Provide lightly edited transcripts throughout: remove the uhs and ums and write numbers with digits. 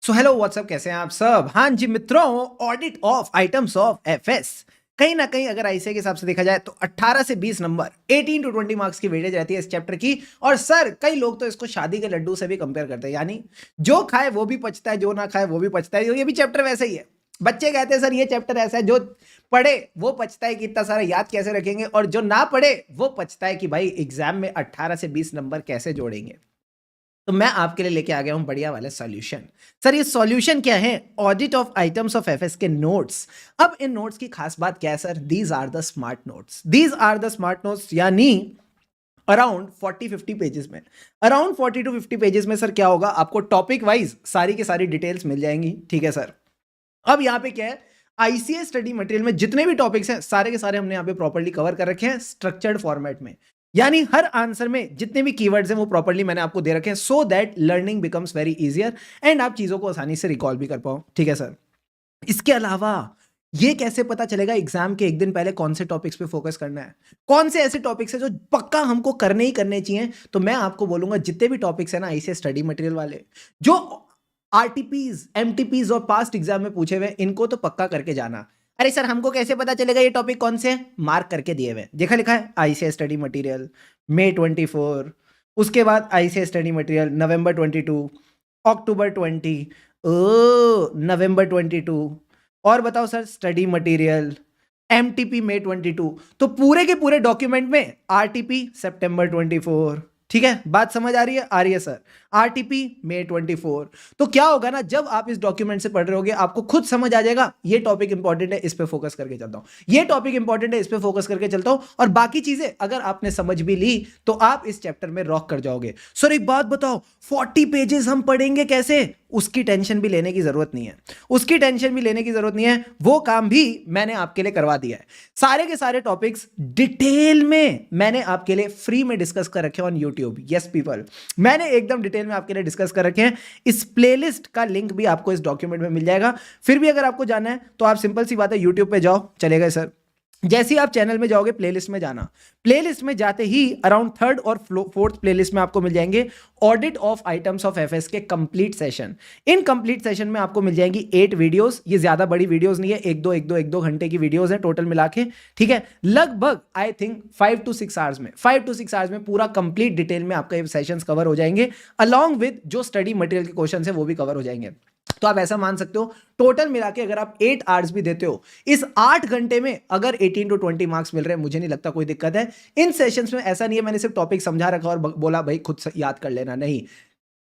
So hello what's up, कैसे हैं आप सब। हाँ जी मित्रों, audit of items of FS कहीं ना कहीं अगर आईसीए के हिसाब से देखा जाए तो 18 से 20 नंबर 18 टू 20 मार्क्स की वेटेज रहती है इस चैप्टर की। और सर कई लोग तो इसको शादी के लड्डू से भी कंपेयर करते हैं, यानी जो खाए वो भी पचता है, जो ना खाए वो भी पचता है। ये भी चैप्टर वैसे ही है। बच्चे कहते हैं सर ये चैप्टर ऐसा है, जो पढ़े वो पछता है कि इतना सारा याद कैसे रखेंगे, और जो ना पढ़े वो पछता है कि भाई एग्जाम में 18 से 20 नंबर कैसे जोड़ेंगे। तो मैं आपके लिए लेके आ गया हूं बढ़िया वाले सॉल्यूशन। सर ये सॉल्यूशन क्या है? Audit of items of FS के नोट्स। अब इन नोट्स की खास बात क्या है sir? These are the smart notes, these are the smart notes, यानी अराउंड 40-50 पेजेस में, अराउंड 40 टू 50 पेजेस में सर क्या होगा, आपको टॉपिक वाइज सारी की सारी डिटेल्स मिल जाएंगी। ठीक है सर। अब यहाँ पे क्या है, आईसीएस स्टडी मटेरियल में जितने भी टॉपिक्स हैं सारे के सारे हमने यहाँ पे प्रॉपर्ली कवर कर रखे हैं स्ट्रक्चर्ड फॉर्मेट में। यानी हर आंसर में जितने भी कीवर्ड्स हैं वो प्रॉपर्ली मैंने आपको दे रखे हैं, so that learning becomes very easier and आप चीजों को आसानी से रिकॉल भी कर पाओ। ठीक है सर। इसके अलावा ये कैसे पता चलेगा एग्जाम के एक दिन पहले कौन से टॉपिक्स पे फोकस करना है, कौन से ऐसे टॉपिक्स हैं जो पक्का हमको करने ही करने चाहिए? तो मैं आपको बोलूंगा जितने भी टॉपिक्स है ना आईसीएस स्टडी मटेरियल वाले, जो आरटीपीज एमटीपीज और पास्ट एग्जाम में पूछे हुए, इनको तो पक्का करके जाना। अरे सर हमको कैसे पता चलेगा ये टॉपिक कौन से हैं? मार्क करके दिए हुए देखा लिखा है आईसीएस स्टडी मटेरियल मई 24, उसके बाद आईसीएस स्टडी मटेरियल नवंबर 22, अक्टूबर 20, ओ नवंबर 22, और बताओ सर स्टडी मटेरियल एमटीपी मई 22। तो पूरे के पूरे डॉक्यूमेंट में आरटीपी सितंबर 24। ठीक है, बात समझ आ रही है सर। आरटीपी मई 24। तो क्या होगा ना, जब आप इस डॉक्यूमेंट से पढ़ रहे होगे आपको खुद समझ आ जाएगा ये टॉपिक इंपॉर्टेंट है, इस पे फोकस करके चलता हूं, ये टॉपिक इंपॉर्टेंट है, इस पे फोकस करके चलता हूं, और बाकी चीजें अगर आपने समझ भी ली तो आप इस चैप्टर में रॉक कर जाओगे। सर एक बात बताओ, 40 पेजेस हम पढ़ेंगे कैसे? उसकी टेंशन भी लेने की जरूरत नहीं है, उसकी टेंशन भी लेने की जरूरत नहीं है, वो काम भी मैंने आपके लिए करवा दिया है। सारे के सारे टॉपिक्स डिटेल में मैंने आपके लिए फ्री में डिस्कस कर रखे हैं ऑन यूट्यूब। यस पीपल, मैंने एकदम डिटेल में आपके लिए डिस्कस कर रखे हैं। इस प्लेलिस्ट का लिंक भी आपको इस डॉक्यूमेंट में मिल जाएगा। फिर भी अगर आपको जाना है तो आप सिंपल सी बात है यूट्यूब पे जाओ, चलेगा सर। जैसे ही आप चैनल में जाओगे प्लेलिस्ट में जाना, प्लेलिस्ट में जाते ही अराउंड थर्ड और फोर्थ प्लेलिस्ट में आपको मिल जाएंगे audit of items of FS के कंप्लीट सेशन। इन कंप्लीट सेशन में आपको मिल जाएंगी 8 वीडियोस। ये ज्यादा बड़ी वीडियोस नहीं है, एक दो घंटे की वीडियोस है टोटल मिला के। ठीक है, लगभग आई थिंक 5 to 6 आवर्स में, 5 to 6 आवर्स में पूरा कंप्लीट डिटेल में आपका ये सेशंस कवर हो जाएंगे, अलॉन्ग विद जो स्टडी मटेरियल के क्वेश्चन है वो भी कवर हो जाएंगे। तो आप ऐसा मान सकते हो टोटल मिला के अगर आप 8 आवर्स भी देते हो, इस 8 घंटे में अगर 18 टू 20 मार्क्स मिल रहे हैं, मुझे नहीं लगता कोई दिक्कत है। इन सेशंस में ऐसा नहीं है मैंने सिर्फ टॉपिक समझा रखा और बोला भाई खुद से याद कर लेना, नहीं।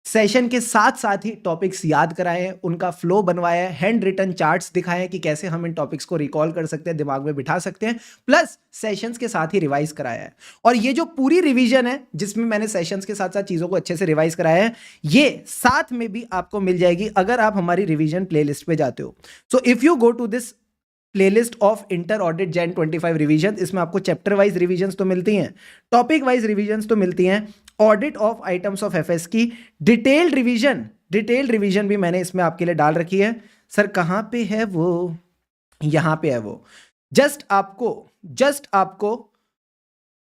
सेशन के साथ साथ ही टॉपिक्स याद कराए हैं, उनका फ्लो बनवाया है, हैंड रिटन चार्ट्स दिखाए हैं कि कैसे हम इन टॉपिक्स को रिकॉल कर सकते हैं, दिमाग में बिठा सकते हैं, प्लस सेशंस के साथ ही रिवाइज कराया है। और ये जो पूरी रिवीजन है जिसमें मैंने सेशंस के साथ साथ चीजों को अच्छे से रिवाइज कराया है, ये साथ में भी आपको मिल जाएगी अगर आप हमारी रिवीजन प्लेलिस्ट पे जाते हो। So if you go to this playlist of inter audit Jain 25 revision, इसमें आपको चैप्टर वाइज रिवीजन तो मिलती हैं, टॉपिक वाइज रिवीजन तो मिलती हैं, audit of items of FS की डिटेल्ड रिवीजन भी मैंने इसमें आपके लिए डाल रखी है। सर कहां पे है वो? यहां पे है वो। जस्ट आपको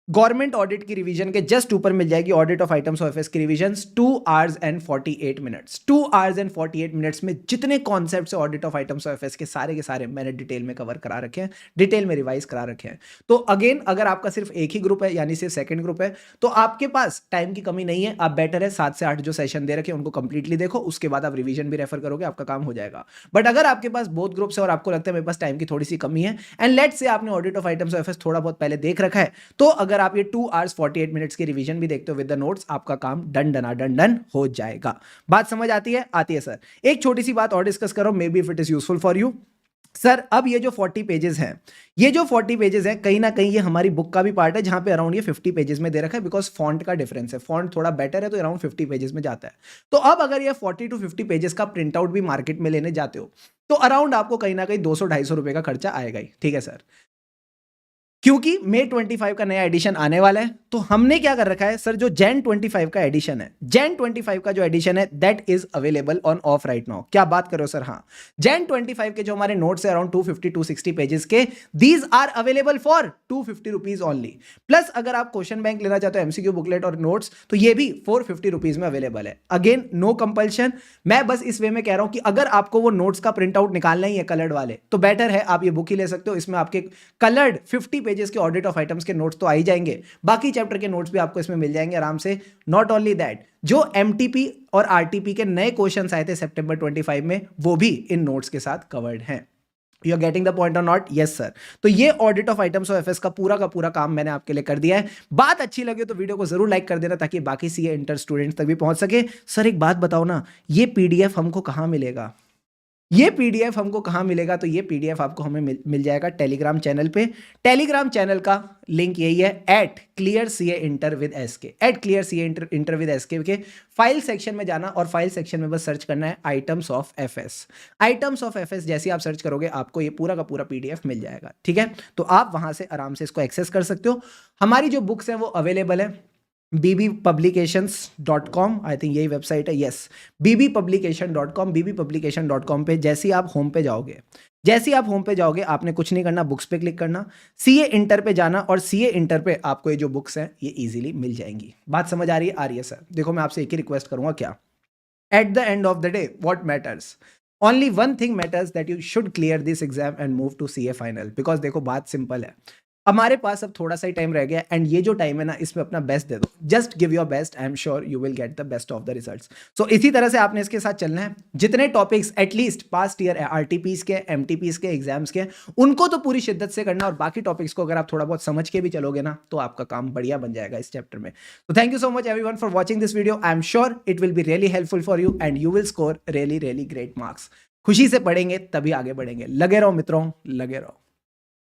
गवर्नमेंट ऑडिट की रिवीजन के जस्ट ऊपर मिल जाएगी audit of items of FS की revision, 2 hours and 48 minutes। 2 hours and 48 minutes में जितने concepts audit of items of FS के सारे मैंने डिटेल में कवर करा रखे हैं, डिटेल में रिवाइज करा रखे हैं। तो अगेन अगर आपका सिर्फ एक ही ग्रुप है, यानी सिर्फ सेकंड ग्रुप है, तो आपके पास टाइम की कमी नहीं है। आप बेटर है 7 से 8 जो सेशन दे रखे हैं उनको कंप्लीटली देखो, उसके बाद आप रिवीजन भी रेफर करोगे, आपका काम हो जाएगा। बट अगर आपके पास बहुत ग्रुप्स है और आपको लगता है मेरे पास टाइम की थोड़ी सी कमी है, एंड लेट्स से आपने audit of items of FS थोड़ा बहुत पहले देख रखा है, तो अगर आप ये 2 hours 48 minutes की रिवीजन भी देखते हो विद द नोट्स, आपका काम डन हो जाएगा। बात समझ आती है? आती है सर। एक छोटी सी बात और डिस्कस करो, may be if it is useful for you. Sir अब ये जो 40 पेजेस हैं, ये जो 40 पेजेस हैं कहीं ना कहीं ये हमारी बुक का भी पार्ट है, जहां पे अराउंड ये 50 पेजेस में दे रखा है, बिकॉज फॉन्ट का डिफरेंस है, फॉन्ट थोड़ा बेटर है तो अराउंड 50 पेजेस में जाता है। तो अब अगर ये 40 टू 50 पेजेस का प्रिंट आउट भी मार्केट में लेने जाते हो तो अराउंड आपको कहीं ना कहीं 200-250 रुपए का खर्चा आएगा ही। ठीक है सर। क्योंकि May 25 का नया एडिशन आने वाला है, तो हमने क्या कर रखा है सर, जो Jan 25 का एडिशन है, Jan 25 का जो एडिशन है that is available on off right now. क्या बात करो सर, हाँ Jan 25 के जो हमारे नोट्स है अराउंड 250-260 पेजेस के, these are available for 250 rupees only. Plus अगर आप क्वेश्चन बैंक लेना चाहते हो, एमसीक्यू बुकलेट और नोट्स, तो ये भी 450 रुपीज में अवेलेबल है। अगेन नो कंपल्शन, मैं बस इस वे में कह रहा हूं कि अगर आपको वो नोट्स का प्रिंट आउट निकालना ही है कलर्ड वाले, तो बेटर है आप ये बुक ही ले सकते हो। इसमें आपके कलर्ड 50 पेजेस के ऑडिट ऑफ आइटम्स के नोट्स तो आ ही जाएंगे, बाकी चैप्टर के नोट्स भी आपको इसमें मिल जाएंगे आराम से। नॉट ओनली दैट, जो एमटीपी और आरटीपी के नए क्वेश्चंस आए थे सितंबर 25 में, वो भी इन नोट्स के साथ कवर्ड हैं। You are getting the point or not? Yes sir. तो ये audit of items of FS का पूरा काम मैंने आपके लिए कर दिया है। बात अच्छी लगे तो वीडियो को जरूर लाइक कर देना, ताकि बाकी सीए इंटर स्टूडेंट्स तक भी पहुंच सके। सर एक बात बताओ ना, ये पीडीएफ हमको कहां मिलेगा? ये पीडीएफ हमको कहां मिलेगा? तो ये पीडीएफ आपको हमें मिल जाएगा टेलीग्राम चैनल पे। टेलीग्राम चैनल का लिंक यही है, @clearcainter_with_sk, @clearcainter_with_sk के फाइल सेक्शन में जाना और फाइल सेक्शन में बस सर्च करना है items of FS. Items of FS जैसे आप सर्च करोगे आपको ये पूरा का पूरा पीडीएफ मिल जाएगा, ठीक है? तो आप वहां से आराम से इसको एक्सेस कर सकते हो। हमारी जो बुक्स हैं वो अवेलेबल है bbpublications.com, आई थिंक यही वेबसाइट है, यस bbpublication.com। bbpublication.com पे जैसे ही आप होम पे जाओगे, आपने कुछ नहीं करना, बुक्स पे क्लिक करना, सीए इंटर पे जाना, और सीए इंटर पे आपको ये जो बुक्स हैं ये इजीली मिल जाएंगी। बात समझ आ रही है? आ रही है सर। देखो मैं आपसे एक ही रिक्वेस्ट करूंगा, क्या at the end of the day what matters, only one thing matters, that you should clear this exam and move to CA final. Because देखो बात सिंपल है, हमारे पास अब थोड़ा सा ही टाइम रह गया, एंड ये जो टाइम है ना, इसमें अपना बेस्ट दे दो। Just give your best, I am sure you will get the best of the results. So इसी तरह से आपने इसके साथ चलना है। जितने topics at least past year RTPs के, एमटीपीस के एग्जाम्स के, उनको तो पूरी शिद्दत से करना, और बाकी टॉपिक्स को अगर आप थोड़ा बहुत समझ के भी चलोगे ना, तो आपका काम बढ़िया बन जाएगा इस चैप्टर में। तो thank you so much everyone for watching this video. I am sure it will be really helpful for you and you will score really great marks. खुशी से पढ़ेंगे तभी आगे बढ़ेंगे। लगे रहो मित्रों, लगे रहो।